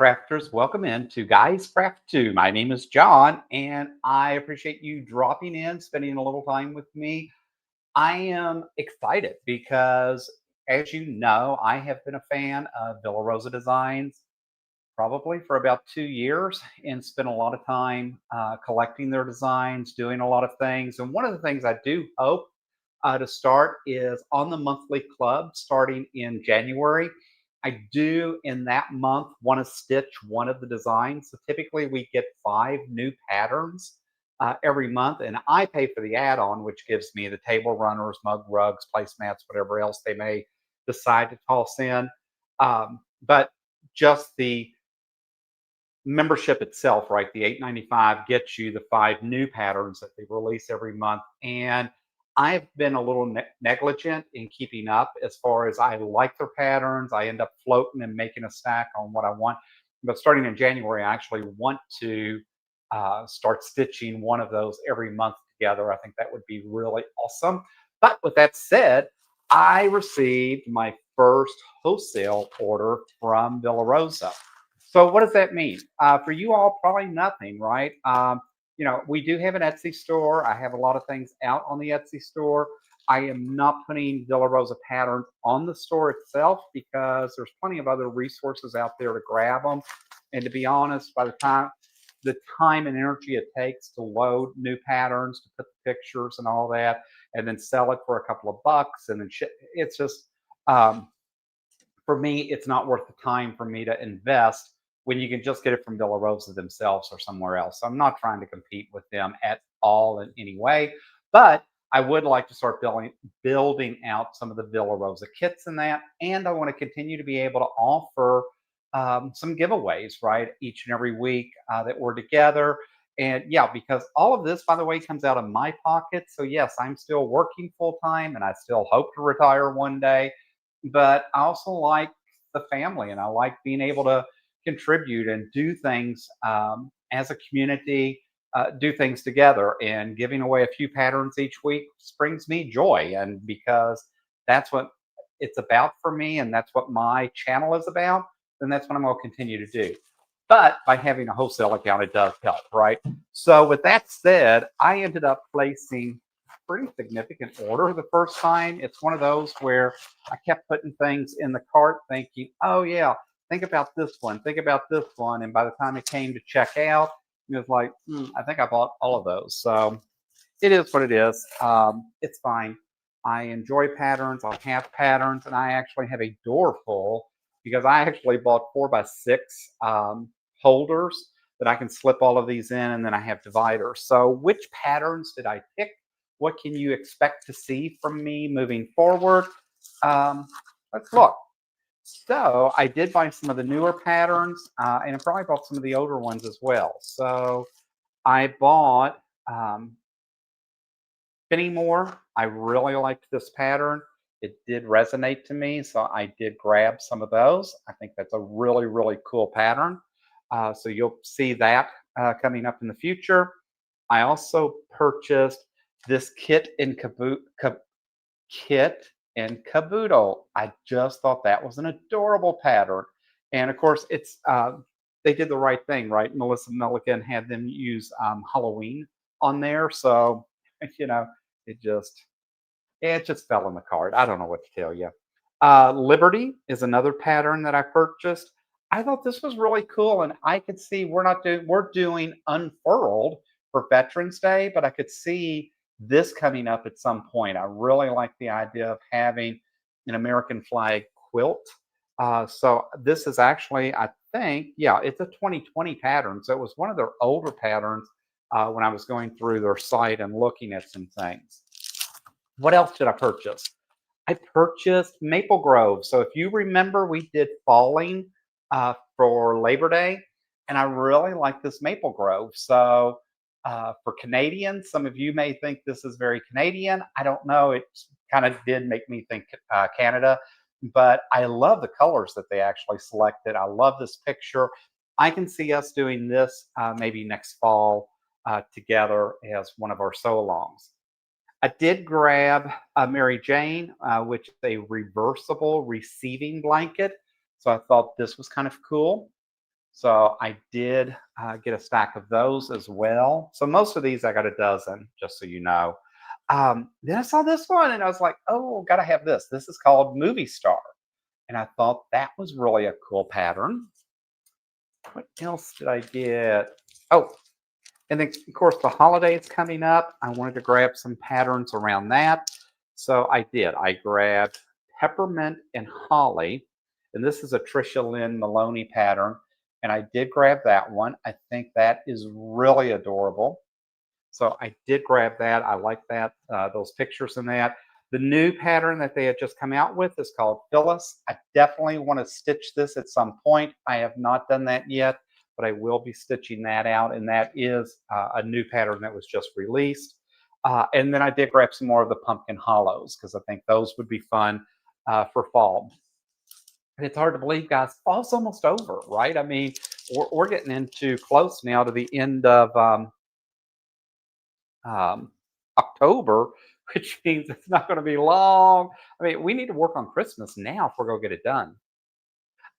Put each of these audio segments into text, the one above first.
crafters, welcome in to Guys Craft 2. My name is John, and I appreciate you dropping in, spending a little time with me. I am excited because, as you know, I have been a fan of Villa Rosa Designs probably for about 2 years and spent a lot of time collecting their designs, doing a lot of things. And one of the things I do hope to start is on the monthly club starting in January. I do in that month want to stitch one of the designs. So typically we get 5 new patterns every month, and I pay for the add-on, which gives me the table runners, mug rugs, placemats, whatever else they may decide to toss in. But just the membership itself, right? The $8.95 gets you the 5 new patterns that they release every month. And I've been a little negligent in keeping up as far as I like their patterns. I end up floating and making a stack on what I want. But starting in January, I actually want to start stitching one of those every month together. I think that would be really awesome. But with that said, I received my first wholesale order from Villa Rosa. So what does that mean? For you all, probably nothing, right? We do have an Etsy store. I have a lot of things out on the Etsy store. I am not putting Villa Rosa patterns on the store itself because there's plenty of other resources out there to grab them. And to be honest, by the time and energy it takes to load new patterns, to put the pictures and all that, and then sell it for a couple of bucks, and then it's just um, for me, it's not worth the time for me to invest when you can just get it from Villa Rosa themselves or somewhere else. So I'm not trying to compete with them at all in any way, but I would like to start building out some of the Villa Rosa kits in that, and I want to continue to be able to offer some giveaways, right, each and every week that we're together. And yeah, because all of this, by the way, comes out of my pocket. So yes, I'm still working full time, and I still hope to retire one day, but I also like the family, and I like being able to contribute and do things as a community, do things together, and giving away a few patterns each week brings me joy. And because that's what it's about for me, and that's what my channel is about, then that's what I'm going to continue to do. But by having a wholesale account, it does help, right? So with that said, I ended up placing pretty significant order the first time. It's one of those where I kept putting things in the cart thinking, oh yeah, think about this one, think about this one. And by the time it came to check out, it was like, I think I bought all of those. So it is what it is. It's fine. I enjoy patterns. I have patterns, and I actually have a door full because I actually bought 4x6 holders that I can slip all of these in, and then I have dividers. So which patterns did I pick? What can you expect to see from me moving forward? Let's look. So I did buy some of the newer patterns, and I probably bought some of the older ones as well. So I bought More. I really liked this pattern. It did resonate to me, so I did grab some of those. I think that's a really, really cool pattern. So you'll see that coming up in the future. I also purchased this kit and caboodle. I just thought that was an adorable pattern. And of course, they did the right thing, right? Melissa Milliken had them use Halloween on there. So, you know, it just it just fell in the card. I don't know what to tell you. Liberty is another pattern that I purchased. I thought this was really cool, and I could see we're doing unfurled for Veterans Day, but I could see this coming up at some point. I really like the idea of having an American flag quilt. So this is actually, I think, yeah, it's a 2020 pattern. So it was one of their older patterns when I was going through their site and looking at some things. What else did I purchase? I purchased Maple Grove. So if you remember, we did Falling for Labor Day, and I really like this Maple Grove. So for Canadians, some of you may think this is very Canadian. I don't know. It kind of did make me think Canada, but I love the colors that they actually selected. I love this picture. I can see us doing this maybe next fall together as one of our sew-alongs. I did grab a Mary Jane, which is a reversible receiving blanket. So I thought this was kind of cool. So I did get a stack of those as well. So most of these I got a dozen, just so you know. Then I saw this one and I was like, oh, gotta have this. This is called Movie Star. And I thought that was really a cool pattern. What else did I get? Oh, and then, of course, the holidays coming up. I wanted to grab some patterns around that. So I did. I grabbed Peppermint and Holly. And this is a Tricia Lynn Maloney pattern. And I did grab that one. I think that is really adorable. So I did grab that. I like that, those pictures in that. The new pattern that they had just come out with is called Phyllis. I definitely want to stitch this at some point. I have not done that yet, but I will be stitching that out. And that is a new pattern that was just released. And then I did grab some more of the pumpkin hollows because I think those would be fun for fall. And it's hard to believe, guys, fall's almost over, right? I mean, we're getting into close now to the end of um, October, which means it's not going to be long. I mean, we need to work on Christmas now if we're going to get it done.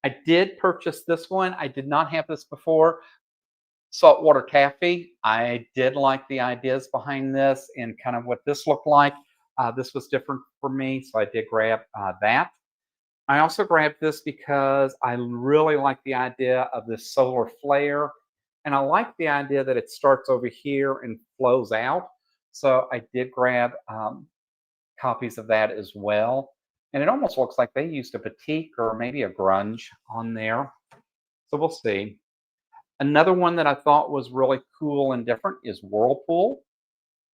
I did purchase this one. I did not have this before. Saltwater taffy. I did like the ideas behind this and kind of what this looked like. This was different for me, so I did grab that. I also grabbed this because I really like the idea of this solar flare. And I like the idea that it starts over here and flows out. So I did grab copies of that as well. And it almost looks like they used a batik or maybe a grunge on there. So we'll see. Another one that I thought was really cool and different is Whirlpool.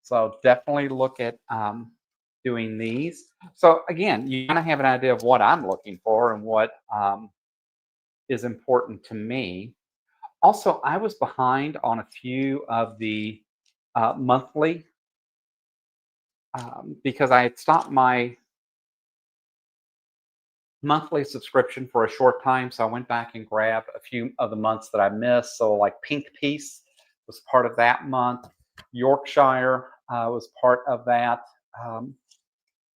So definitely look at doing these. So again, you kind of have an idea of what I'm looking for and what is important to me. Also, I was behind on a few of the monthly because I had stopped my monthly subscription for a short time. So I went back and grabbed a few of the months that I missed. So, like Pink Piece was part of that month, Yorkshire was part of that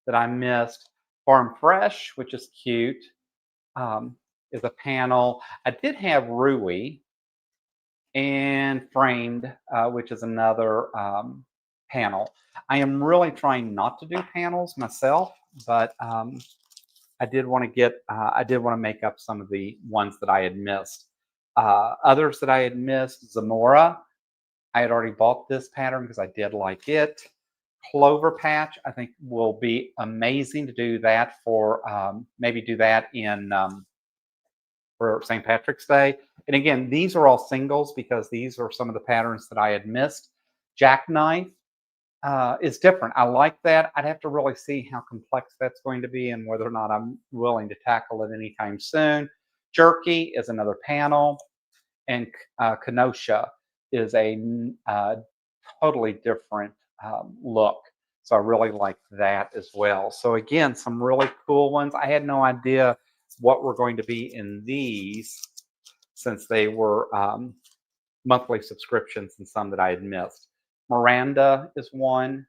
that I missed. Farm Fresh, which is cute, is a panel. I did have Rui and Framed, which is another panel. I am really trying not to do panels myself, but I did want to I did want to make up some of the ones that I had missed. Others that I had missed, Zamora. I had already bought this pattern because I did like it. Clover Patch, I think will be amazing to do that for maybe do that in for St. Patrick's Day. And again, these are all singles because these are some of the patterns that I had missed. Jackknife is different. I like that. I'd have to really see how complex that's going to be and whether or not I'm willing to tackle it anytime soon. Jerky is another panel, and Kenosha is a totally different look. So I really like that as well. So again, some really cool ones. I had no idea what were going to be in these since they were monthly subscriptions and some that I had missed. Miranda is one,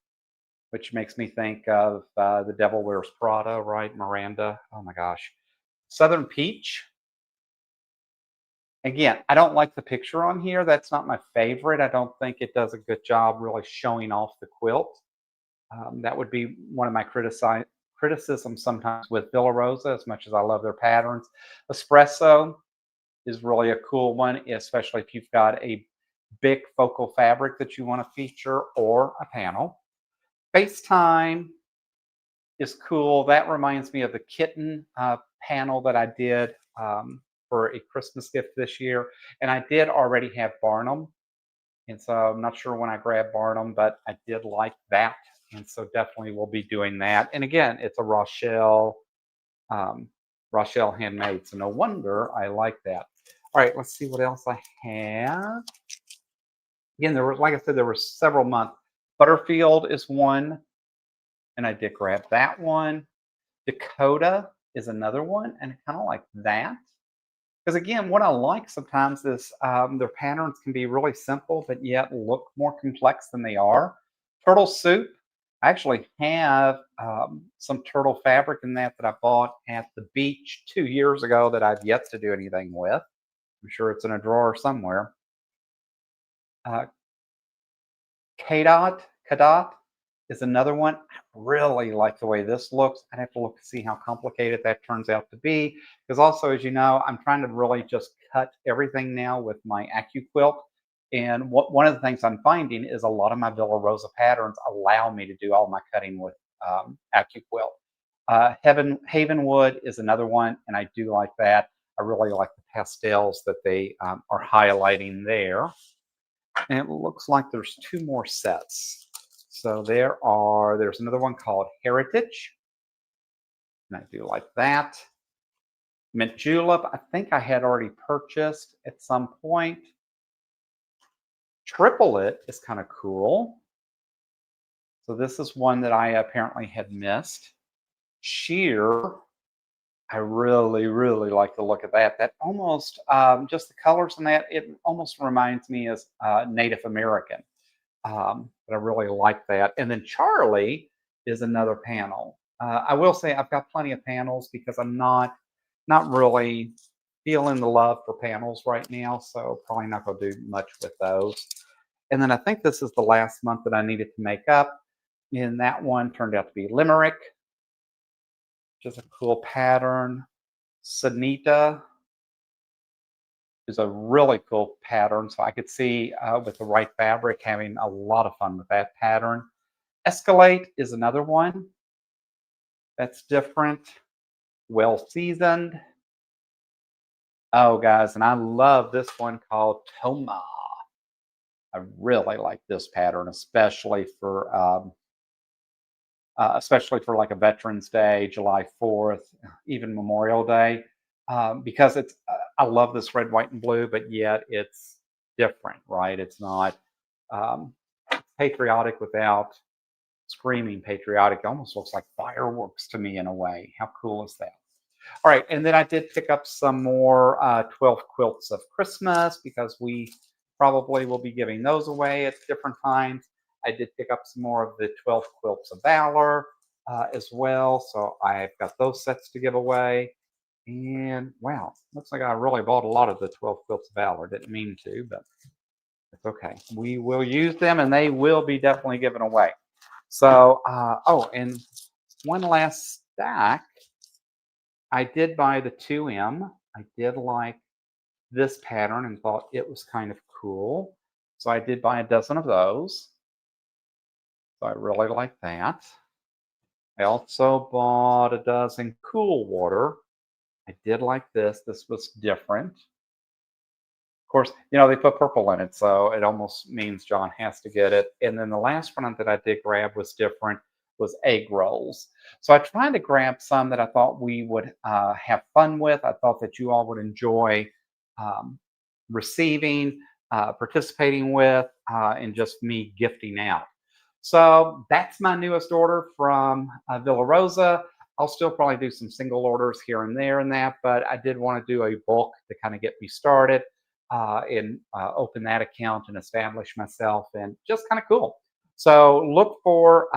which makes me think of The Devil Wears Prada, right? Miranda. Oh my gosh. Southern Peach. Again, I don't like the picture on here. That's not my favorite. I don't think it does a good job really showing off the quilt. That would be one of my criticisms sometimes with Villa Rosa, as much as I love their patterns. Espresso is really a cool one, especially if you've got a big focal fabric that you want to feature or a panel. FaceTime is cool. That reminds me of the kitten panel that I did for a Christmas gift this year. And I did already have Barnum. And so I'm not sure when I grabbed Barnum, but I did like that. And so definitely we'll be doing that. And again, it's a um, Rochelle handmade. So no wonder I like that. All right, let's see what else I have. Again, there were, like I said, there were several months. Butterfield is one, and I did grab that one. Dakota is another one, and I kind of like that. Because again, what I like sometimes is their patterns can be really simple, but yet look more complex than they are. Turtle Soup. I actually have some turtle fabric in that I bought at the beach 2 years ago that I've yet to do anything with. I'm sure it's in a drawer somewhere. Uh, Kadot is another one. I really like the way this looks. I'd have to look to see how complicated that turns out to be. Because also, as you know, I'm trying to really just cut everything now with my AccuQuilt. And one of the things I'm finding is a lot of my Villa Rosa patterns allow me to do all my cutting with AccuQuilt. Havenwood is another one, and I do like that. I really like the pastels that they are highlighting there. And it looks like there's two more sets. So there's another one called Heritage. And I do like that. Mint Julep, I think I had already purchased at some point. Triplet is kind of cool. So this is one that I apparently had missed. Sheer, I really, really like the look of that. That almost, just the colors in that, it almost reminds me as Native American. But I really like that. And then Charlie is another panel. I will say I've got plenty of panels because I'm not really feeling the love for panels right now, so probably not going to do much with those. And then I think this is the last month that I needed to make up. And that one turned out to be Limerick, which is a cool pattern. Sanita is a really cool pattern, so I could see with the right fabric having a lot of fun with that pattern. Escalate is another one that's different, well seasoned. Oh, guys, and I love this one called Toma. I really like this pattern, especially for like a Veterans Day, July 4th, even Memorial Day, because I love this red, white, and blue, but yet it's different, right? It's not um, patriotic without screaming patriotic. It almost looks like fireworks to me in a way. How cool is that? All right, and then I did pick up some more 12 quilts of Christmas because we probably will be giving those away at different times. I did pick up some more of the 12 quilts of Valor as well, so I've got those sets to give away. And wow, looks like I really bought a lot of the 12 quilts of Valor. Didn't mean to, but it's okay. We will use them, and they will be definitely given away. So, oh, and one last stack. I did buy the 2M. I did like this pattern and thought it was kind of cool. So I did buy a dozen of those. So I really like that. I also bought a dozen Cool Water. I did like this. This was different. Of course, they put purple in it, so it almost means John has to get it. And then the last one that I did grab was different, was egg rolls. So I tried to grab some that I thought we would have fun with. I thought that you all would enjoy um, receiving, participating with, and just me gifting out. So that's my newest order from Villa Rosa. I'll still probably do some single orders here and there and that, but I did want to do a bulk to kind of get me started and open that account and establish myself, and just kind of cool. So look for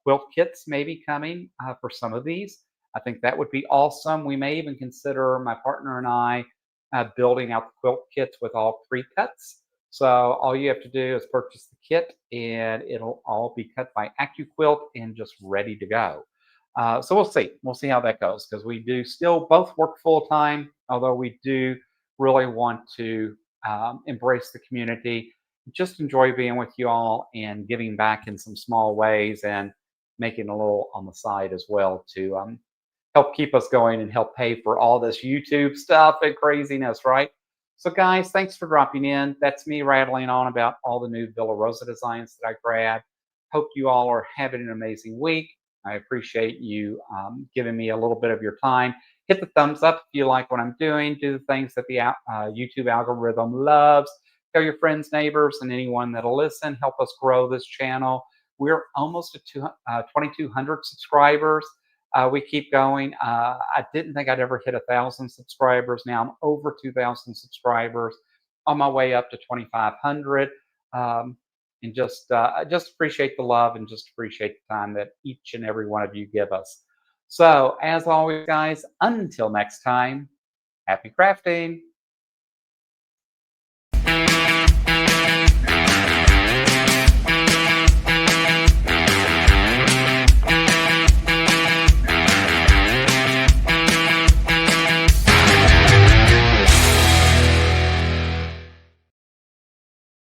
quilt kits maybe coming for some of these. I think that would be awesome. We may even consider, my partner and I, building out the quilt kits with all pre-cuts. So all you have to do is purchase the kit, and it'll all be cut by AccuQuilt and just ready to go. So we'll see. We'll see how that goes, because we do still both work full time, although we do really want to embrace the community, just enjoy being with you all and giving back in some small ways, and making a little on the side as well to help keep us going and help pay for all this YouTube stuff and craziness, right? So, guys, thanks for dropping in. That's me rattling on about all the new Villa Rosa designs that I grabbed. Hope you all are having an amazing week. I appreciate you giving me a little bit of your time. Hit the thumbs up if you like what I'm doing. Do the things that the YouTube algorithm loves. Tell your friends, neighbors, and anyone that'll listen. Help us grow this channel. We're almost at 2,200 subscribers. We keep going. I didn't think I'd ever hit 1,000 subscribers. Now I'm over 2,000 subscribers, on my way up to 2,500. And just appreciate the love, and just appreciate the time that each and every one of you give us. So as always, guys, until next time, happy crafting.